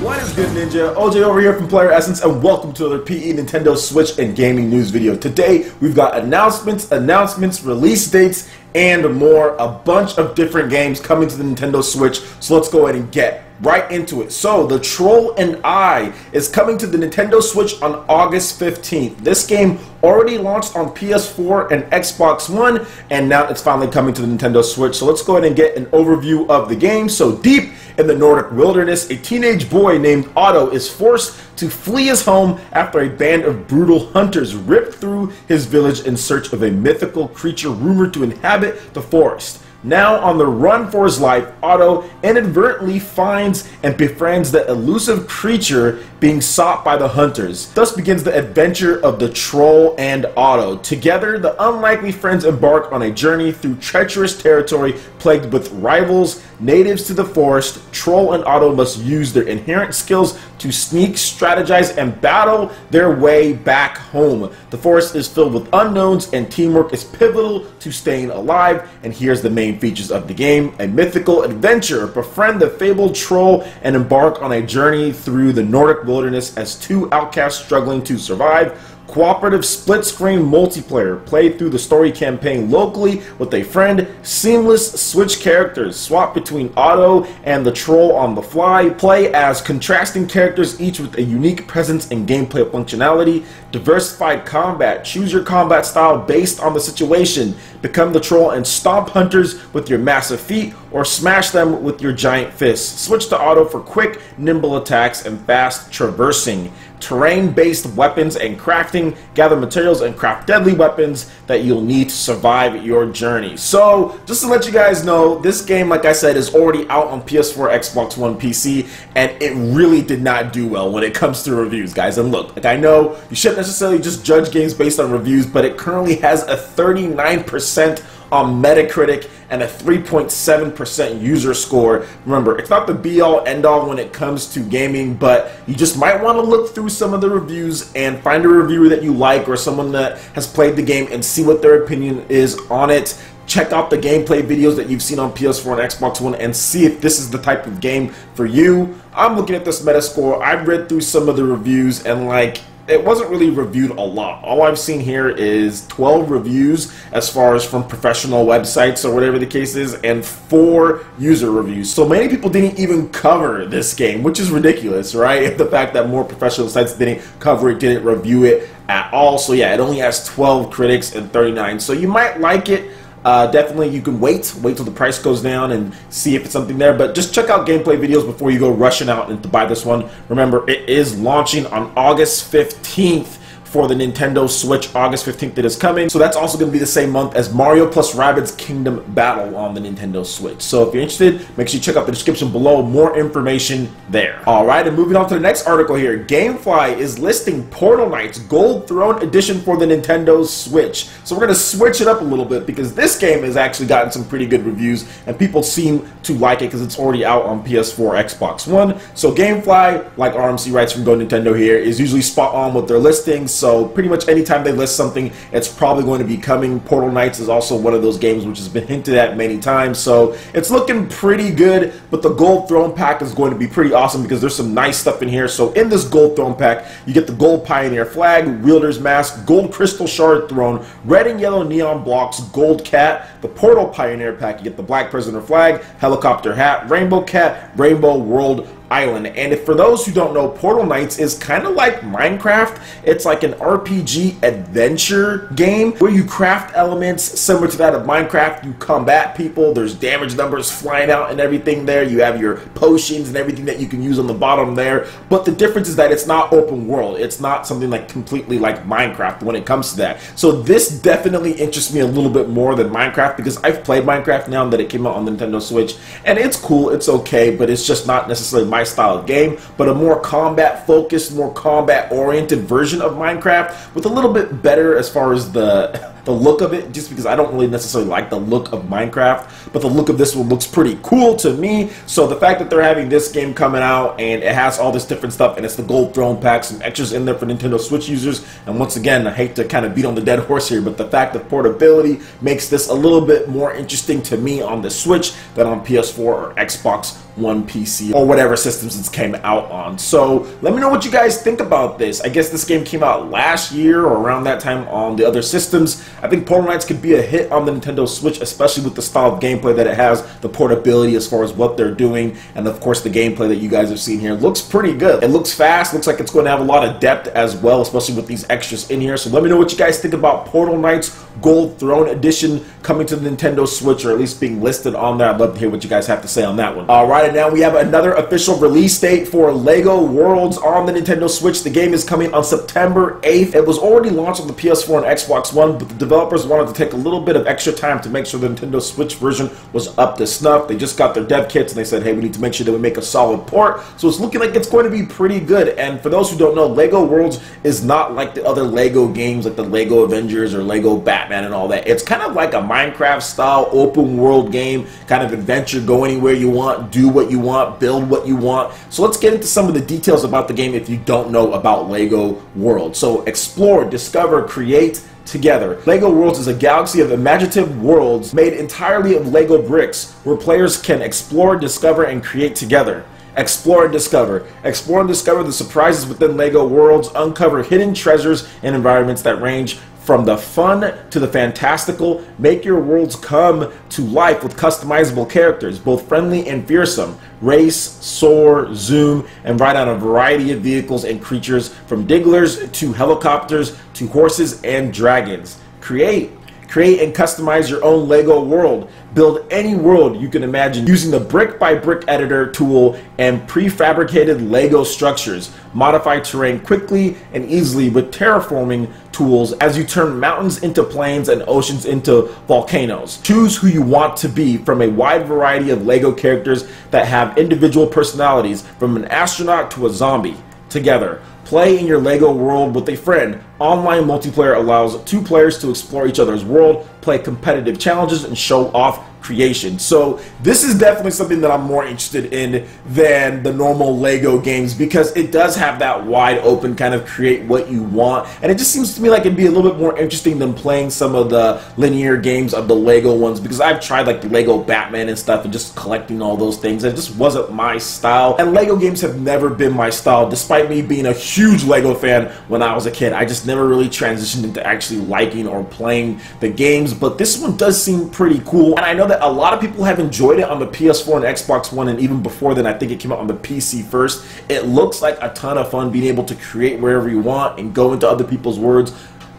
What is good, Ninja? OJ over here from PlayerEssence, and welcome to another PE, Nintendo Switch, and gaming news video. Today, we've got announcements, release dates, and more. A bunch of different games coming to the Nintendo Switch, so let's go ahead and get right into it. So, The Troll and I is coming to the Nintendo Switch on August 15th. This game already launched on PS4 and Xbox One, and now it's finally coming to the Nintendo Switch. So let's go ahead and get an overview of the game. So, deep in the Nordic wilderness, a teenage boy named Otto is forced to flee his home after a band of brutal hunters rip through his village in search of a mythical creature rumored to inhabit the forest. Now on the run for his life, Otto inadvertently finds and befriends the elusive creature being sought by the hunters. Thus begins the adventure of the Troll and Otto. Together, the unlikely friends embark on a journey through treacherous territory plagued with rivals, natives to the forest. Troll and Otto must use their inherent skills to sneak, strategize, and battle their way back home. The forest is filled with unknowns, and teamwork is pivotal to staying alive. And here's the main features of the game: a mythical adventure. Befriend the fabled troll and embark on a journey through the Nordic wilderness as two outcasts struggling to survive. Cooperative split-screen multiplayer. Play through the story campaign locally with a friend. Seamless switch characters. Swap between Otto and the troll on the fly. Play as contrasting characters, each with a unique presence and gameplay functionality. Diversified combat. Choose your combat style based on the situation. Become the troll and stomp hunters with your massive feet, or smash them with your giant fists. Switch to Otto for quick, nimble attacks and fast traversing. Terrain-based weapons and crafting. Gather materials and craft deadly weapons that you'll need to survive your journey. So, just to let you guys know, this game, like I said, is already out on PS4, Xbox One, PC, and it really did not do well when it comes to reviews, guys. And look, like I know you shouldn't necessarily just judge games based on reviews, but it currently has a 39% on Metacritic and a 3.7% user score. Remember, it's not the be-all, end-all when it comes to gaming, but you just might want to look through some of the reviews and find a reviewer that you like or someone that has played the game and see what their opinion is on it. Check out the gameplay videos that you've seen on PS4 and Xbox One and see if this is the type of game for you. I'm looking at this Metascore. I've read through some of the reviews, and like, it wasn't really reviewed a lot. All I've seen here is 12 reviews as far as from professional websites or whatever the case is, and 4 user reviews. So many people didn't even cover this game, which is ridiculous, right? The fact that more professional sites didn't cover it, didn't review it at all. So yeah, it only has 12 critics and 39. So you might like it. Definitely you can wait till the price goes down and see if it's something there, but just check out gameplay videos before you go rushing out and to buy this one. Remember, it is launching on August 15th for the Nintendo Switch. August 15th it is coming, so that's also going to be the same month as Mario plus Rabbids Kingdom Battle on the Nintendo Switch. So if you're interested, make sure you check out the description below, more information there. Alright, and moving on to the next article here. Gamefly is listing Portal Knights Gold Throne Edition for the Nintendo Switch. So we're going to switch it up a little bit because this game has actually gotten some pretty good reviews and people seem to like it because it's already out on PS4, Xbox One. So Gamefly, like RMC Rights from Go Nintendo here, is usually spot on with their listings. So pretty much anytime they list something, it's probably going to be coming. Portal Knights is also one of those games which has been hinted at many times. So it's looking pretty good, but the Gold Throne Pack is going to be pretty awesome because there's some nice stuff in here. So in this Gold Throne Pack, you get the Gold Pioneer Flag, Wielder's Mask, Gold Crystal Shard Throne, Red and Yellow Neon Blocks, Gold Cat, the Portal Pioneer Pack, you get the Black Prisoner Flag, Helicopter Hat, Rainbow Cat, Rainbow World Island. And if for those who don't know, Portal Knights is kind of like Minecraft. It's like an RPG adventure game where you craft elements similar to that of Minecraft. You combat people, there's damage numbers flying out and everything there. You have your potions and everything that you can use on the bottom there. But the difference is that it's not open world. It's not something like completely like Minecraft when it comes to that. So this definitely interests me a little bit more than Minecraft because I've played Minecraft now that it came out on the Nintendo Switch, and it's cool, it's okay, but it's just not necessarily my style of game, but a more combat focused, more combat oriented version of Minecraft with a little bit better as far as the the look of it, just because I don't really necessarily like the look of Minecraft, but the look of this one looks pretty cool to me. So the fact that they're having this game coming out and it has all this different stuff, and it's the Gold Throne pack, some extras in there for Nintendo Switch users, and once again, I hate to kind of beat on the dead horse here, but the fact that portability makes this a little bit more interesting to me on the Switch than on PS4 or Xbox One PC or whatever systems it's came out on. So let me know what you guys think about this. I guess this game came out last year or around that time on the other systems. I think Portal Knights could be a hit on the Nintendo Switch, especially with the style of gameplay that it has, the portability as far as what they're doing, and of course the gameplay that you guys have seen here looks pretty good. It looks fast, looks like it's going to have a lot of depth as well, especially with these extras in here. So let me know what you guys think about Portal Knights Gold Throne Edition coming to the Nintendo Switch, or at least being listed on there. I'd love to hear what you guys have to say on that one. Alright, and now we have another official release date for LEGO Worlds on the Nintendo Switch. The game is coming on September 8th. It was already launched on the PS4 and Xbox One, but the developers wanted to take a little bit of extra time to make sure the Nintendo Switch version was up to snuff. They just got their dev kits and they said, hey, we need to make sure that we make a solid port. So it's looking like it's going to be pretty good. And for those who don't know, LEGO Worlds is not like the other LEGO games like the LEGO Avengers or LEGO Batman and all that. It's kind of like a Minecraft style open world game, kind of adventure, go anywhere you want, do what you want, build what you want. So let's get into some of the details about the game if you don't know about LEGO Worlds. So explore, discover, create together. LEGO Worlds is a galaxy of imaginative worlds made entirely of LEGO bricks where players can explore, discover, and create together. Explore and discover. Explore and discover the surprises within LEGO Worlds, uncover hidden treasures and environments that range from the fun to the fantastical. Make your worlds come to life with customizable characters, both friendly and fearsome. Race, soar, zoom, and ride on a variety of vehicles and creatures, from digglers to helicopters to horses and dragons. Create and customize your own LEGO world. Build any world you can imagine using the brick-by-brick editor tool and prefabricated LEGO structures. Modify terrain quickly and easily with terraforming tools as you turn mountains into plains and oceans into volcanoes. Choose who you want to be from a wide variety of LEGO characters that have individual personalities, from an astronaut to a zombie. Together, play in your LEGO world with a friend. Online multiplayer allows two players to explore each other's world, play competitive challenges, and show off creation. So this is definitely something that I'm more interested in than the normal LEGO games, because it does have that wide open kind of create what you want, and it just seems to me like it'd be a little bit more interesting than playing some of the linear games of the LEGO ones, because I've tried like the LEGO Batman and stuff and just collecting all those things. It just wasn't my style, and LEGO games have never been my style, despite me being a huge LEGO fan when I was a kid. I just never really transitioned into actually liking or playing the games, but this one does seem pretty cool, and I know that a lot of people have enjoyed it on the PS4 and Xbox One, and even before then I think it came out on the PC first. It looks like a ton of fun being able to create wherever you want and go into other people's worlds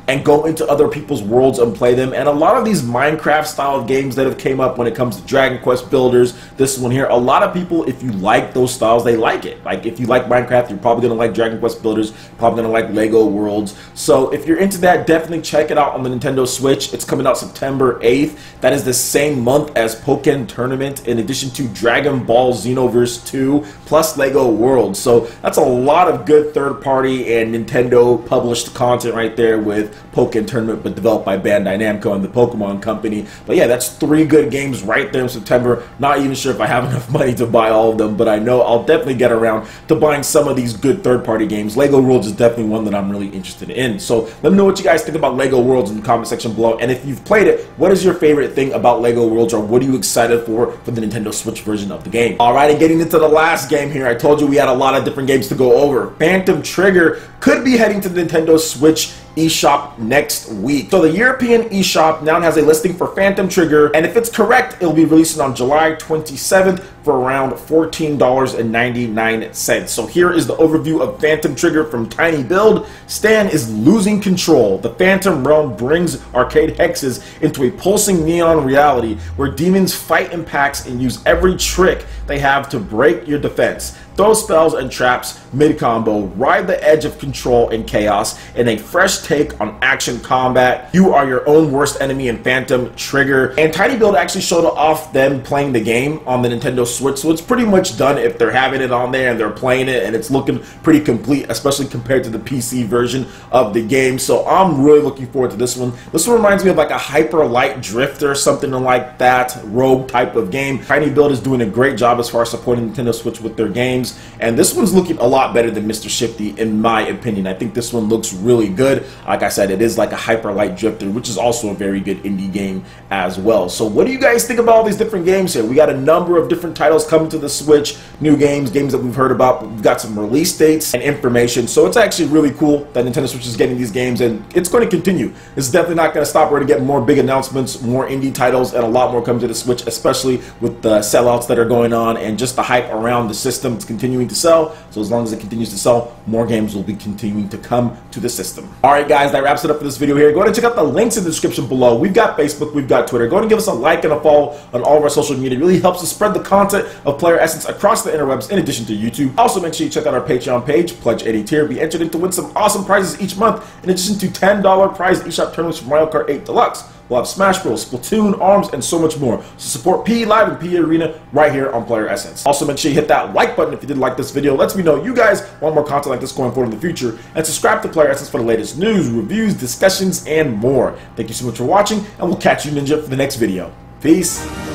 and play them. And a lot of these Minecraft style games that have came up when it comes to Dragon Quest Builders, this one here, a lot of people, if you like those styles, they like it. Like if you like Minecraft, you're probably gonna like Dragon Quest Builders, probably gonna like LEGO Worlds. So if you're into that, definitely check it out on the Nintendo Switch. It's coming out September 8th. That is the same month as Pokken Tournament, in addition to Dragon Ball Xenoverse 2 plus LEGO Worlds. So that's a lot of good third-party and Nintendo published content right there with Pokken Tournament, but developed by Bandai Namco and the Pokemon Company. But yeah, that's 3 good games right there in September. Not even sure if I have enough money to buy all of them, but I know I'll definitely get around to buying some of these good third-party games. LEGO Worlds is definitely one that I'm really interested in. So let me know what you guys think about LEGO Worlds in the comment section below. And if you've played it, what is your favorite thing about LEGO Worlds, or what are you excited for the Nintendo Switch version of the game? Alright, and getting into the last game here, I told you we had a lot of different games to go over. Phantom Trigger could be heading to the Nintendo Switch eShop next week. So the European eShop now has a listing for Phantom Trigger, and if it's correct, it'll be releasing on July 27th for around $14.99. So here is the overview of Phantom Trigger from Tiny Build. Stan is losing control. The Phantom Realm brings arcade hexes into a pulsing neon reality where demons fight in packs and use every trick they have to break your defense. Throw spells and traps mid-combo, ride the edge of control and chaos in a fresh take on action combat. You are your own worst enemy in Phantom Trigger. And Tiny Build actually showed off them playing the game on the Nintendo Switch, so it's pretty much done if they're having it on there and they're playing it, and it's looking pretty complete, especially compared to the PC version of the game. So I'm really looking forward to this one. This one reminds me of like a Hyper Light Drifter, something like that, rogue type of game. Tiny Build is doing a great job as far as supporting Nintendo Switch with their games, and this one's looking a lot better than Mr. Shifty in my opinion. I think this one looks really good. Like I said, it is like a Hyper Light Drifter, which is also a very good indie game as well. So what do you guys think about all these different games here? We got a number of different titles coming to the Switch, new games that we've heard about. We've got some release dates and information, so it's actually really cool that Nintendo Switch is getting these games, and it's going to continue. It's definitely not going to stop. We're going to get more big announcements, more indie titles, and a lot more coming to the Switch, especially with the sellouts that are going on and just the hype around the system. It's continuing to sell, so as long as it continues to sell, more games will be continuing to come to the system. Alright guys, that wraps it up for this video here. Go ahead and check out the links in the description below. We've got Facebook, we've got Twitter. Go ahead and give us a like and a follow on all of our social media. It really helps us spread the content of PlayerEssence across the interwebs in addition to YouTube. Also, make sure you check out our Patreon page, pledge any tier, be entered in to win some awesome prizes each month, in addition to $10 prize eShop tournaments from Mario Kart 8 Deluxe. We'll have Smash Bros, Splatoon, ARMS, and so much more. So support PE Live and PE Arena right here on PlayerEssence. Also, make sure you hit that like button if you did like this video. Lets me know you guys want more content like this going forward in the future. And subscribe to PlayerEssence for the latest news, reviews, discussions, and more. Thank you so much for watching, and we'll catch you, Ninja, for the next video. Peace.